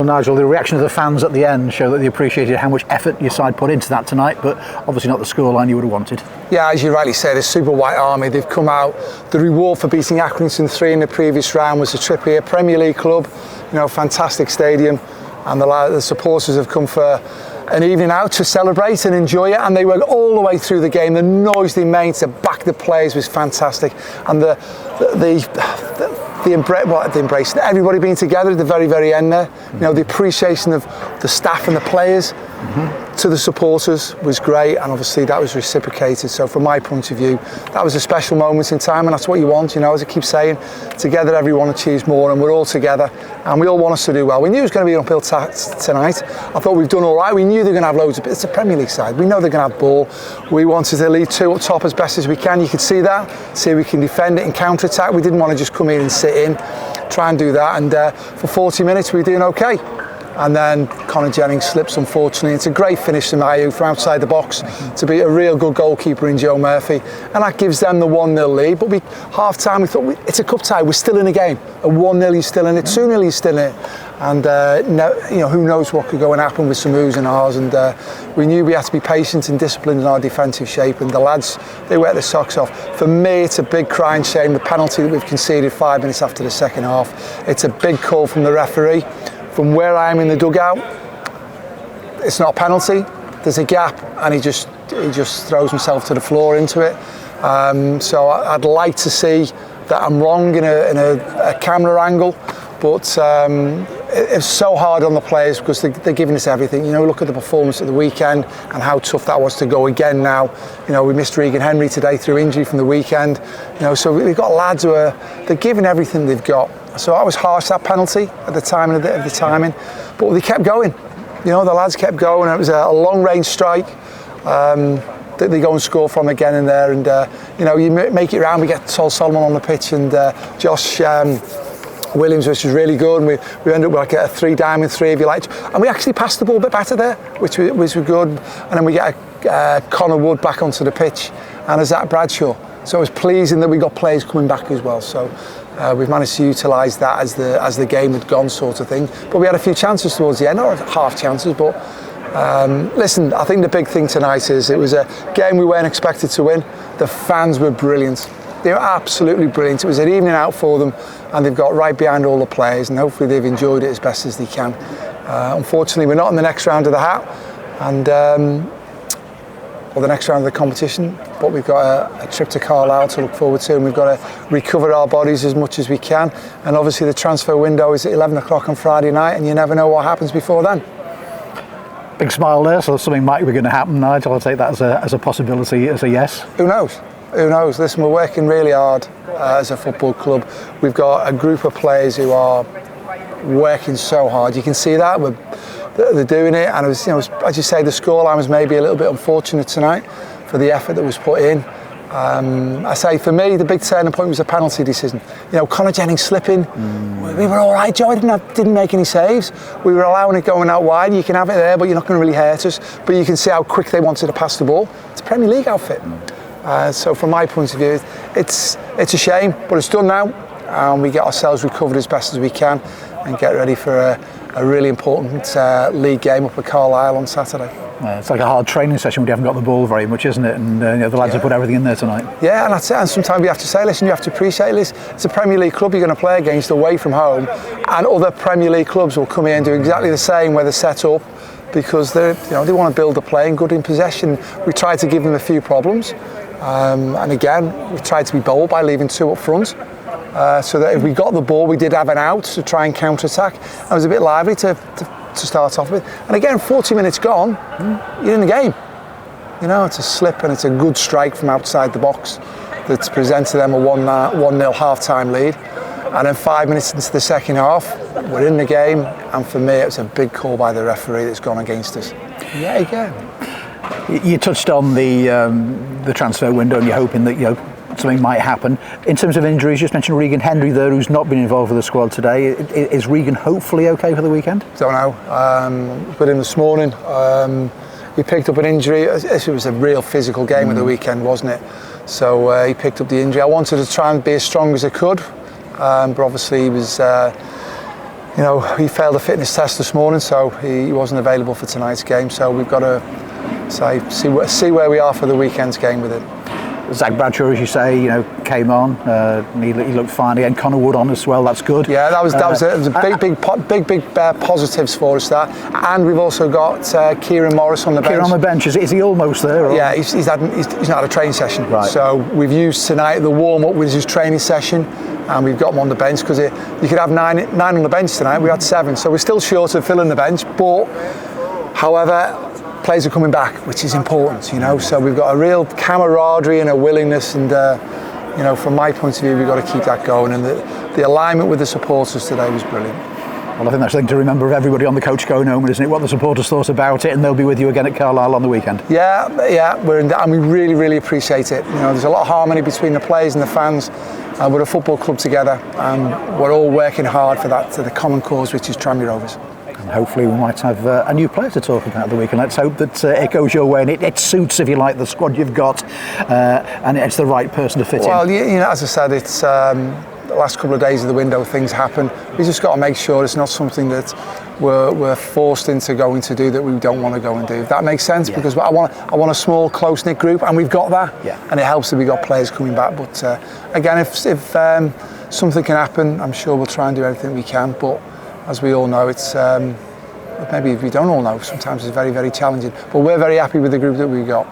Well, Nigel, the reaction of the fans at the end show that they appreciated how much effort your side put into that tonight, but obviously not the scoreline you would have wanted. Yeah, as you rightly said, the Super White Army, they've come out. The reward for beating Accrington 3 in the previous round was a trip here, Premier League club, you know, fantastic stadium, and the supporters have come for an evening out to celebrate and enjoy it, and they were all the way through the game. The noise they made to back the players was fantastic, and the embrace, everybody being together at the very, very end there. You know, the appreciation of the staff and the players to the supporters was great, and obviously that was reciprocated. So from my point of view, that was a special moment in time, and that's what you want, you know, as I keep saying, together everyone achieves more, and we're all together, and we all want us to do well. We knew it was going to be an uphill tonight. I thought we've done all right. We knew they're going to have loads of, it's a Premier League side. We know they're going to have ball. We wanted to lead 2 up top as best as we can. You could see that, see if we can defend it and counter-attack. We didn't want to just come in and sit in, try and do that, and for 40 minutes we were doing okay. And then Conor Jennings slips, unfortunately. It's a great finish from 𝗦𝗢𝗡𝗡𝗘𝗏 from outside the box to beat a real good goalkeeper in Joe Murphy, and that gives them the 1-0 lead. But half-time we thought, it's a cup tie, we're still in the game. A 1-0 you're still in it, 2-0 you're still in it, and you know, who knows what could go and happen with some oohs and ahs. And we knew we had to be patient and disciplined in our defensive shape, and the lads, they wet their socks off. For me, it's a big crying shame, the penalty that we've conceded 5 minutes after the second half. It's a big call from the referee. From where I am in the dugout, it's not a penalty. There's a gap, and he just throws himself to the floor into it. So I'd like to see that I'm wrong in a camera angle, but it's so hard on the players because they're giving us everything. You know, look at the performance at the weekend and how tough that was to go again now. You know, we missed Regan Henry today through injury from the weekend. You know, so we've got lads who they're giving everything they've got. So that was harsh, that penalty at the time of the timing, but they kept going. You know, the lads kept going, and it was a long-range strike that they go and score from again in there. And you know, you make it round. We get Sol Solomon on the pitch, and Josh Williams, which was really good. And we ended up with like a 3 diamond 3, if you like, and we actually passed the ball a bit better there, which was good. And then we get Connor Wood back onto the pitch, and a Zach Bradshaw. So it was pleasing that we got players coming back as well. So we've managed to utilise that as the game had gone, sort of thing. But we had a few chances towards the end, not half chances, but listen, I think the big thing tonight is it was a game we weren't expected to win. The fans were brilliant. They were absolutely brilliant. It was an evening out for them, and they've got right behind all the players, and hopefully they've enjoyed it as best as they can. Unfortunately, we're not in the next round of the hat, and or the next round of the competition, but we've got a trip to Carlisle to look forward to, and we've got to recover our bodies as much as we can. And obviously the transfer window is at 11 o'clock on Friday night, and you never know what happens before then. Big smile there, so something might be going to happen, Nigel. I'll take that as a possibility, as a yes. Who knows? Who knows? Listen, we're working really hard as a football club. We've got a group of players who are working so hard. You can see that. They're doing it, and it was, you know, as you say, the scoreline was maybe a little bit unfortunate tonight for the effort that was put in. I say, for me, the big turning point was a penalty decision. You know, Conor Jennings slipping. We were all right, Joe. Didn't make any saves. We were allowing it going out wide. You can have it there, but you're not going to really hurt us. But you can see how quick they wanted to pass the ball. It's a Premier League outfit. So from my point of view, it's a shame, but it's done now, and we get ourselves recovered as best as we can and get ready for a really important league game up at Carlisle on Saturday. It's like a hard training session when you haven't got the ball very much, isn't it? And you know, the lads have put everything in there tonight. Yeah, and that's it. And sometimes you have to say, listen, you have to appreciate this. It's a Premier League club you're going to play against away from home, and other Premier League clubs will come here and do exactly the same where they're set up, because they want to build a play and good in possession. We tried to give them a few problems, and again, we tried to be bold by leaving 2 up front. So that if we got the ball, we did have an out to try and counter-attack. I was a bit lively to start off with. And again, 40 minutes gone, you're in the game. You know, it's a slip and it's a good strike from outside the box that's presented them a 1-0 half-time lead. And then 5 minutes into the second half, we're in the game. And for me, it was a big call by the referee that's gone against us. Yeah, again. You touched on the transfer window, and you're hoping that, you know, something might happen. In terms of injuries, just mentioned Regan Henry there, who's not been involved with the squad today. Is Regan hopefully okay for the weekend? Don't know. With him this morning, he picked up an injury. It was a real physical game of the weekend, wasn't it? So he picked up the injury. I wanted to try and be as strong as I could, but obviously he was you know, he failed a fitness test this morning, so he wasn't available for tonight's game. So we've got to see where we are for the weekend's game with it. Zach Bradshaw, as you say, you know, came on. He looked fine again. Connor Wood on as well. That's good. Yeah, that was a big positives for us. That, and we've also got Kieran Morris on the bench. Kieran on the bench. Is he almost there? Or? Yeah, he's not had a training session. Right. So we've used tonight the warm up with his training session, and we've got him on the bench because you could have nine on the bench tonight. We had 7, so we're still short of filling the bench. But however, players are coming back, which is important, you know. So we've got a real camaraderie and a willingness, and you know, from my point of view, we've got to keep that going. And the alignment with the supporters today was brilliant. Well, I think that's the thing to remember of everybody on the coach going home, isn't it? What the supporters thought about it, and they'll be with you again at Carlisle on the weekend. Yeah, and we really, really appreciate it. You know, there's a lot of harmony between the players and the fans. We're a football club together, and we're all working hard for that, to the common cause, which is Tranmere Rovers. And hopefully we might have a new player to talk about the weekend. Let's hope that it goes your way and it suits, if you like, the squad you've got, and it's the right person to fit in. Well, you know, as I said, it's the last couple of days of the window, things happen. We just got to make sure it's not something that we're forced into going to do that we don't want to go and do. If that makes sense, yeah. Because I want a small, close-knit group, and we've got that. Yeah. And it helps that we've got players coming back. But again, if something can happen, I'm sure we'll try and do everything we can. But as we all know, it's maybe if we don't all know, sometimes it's very, very challenging. But we're very happy with the group that we've got.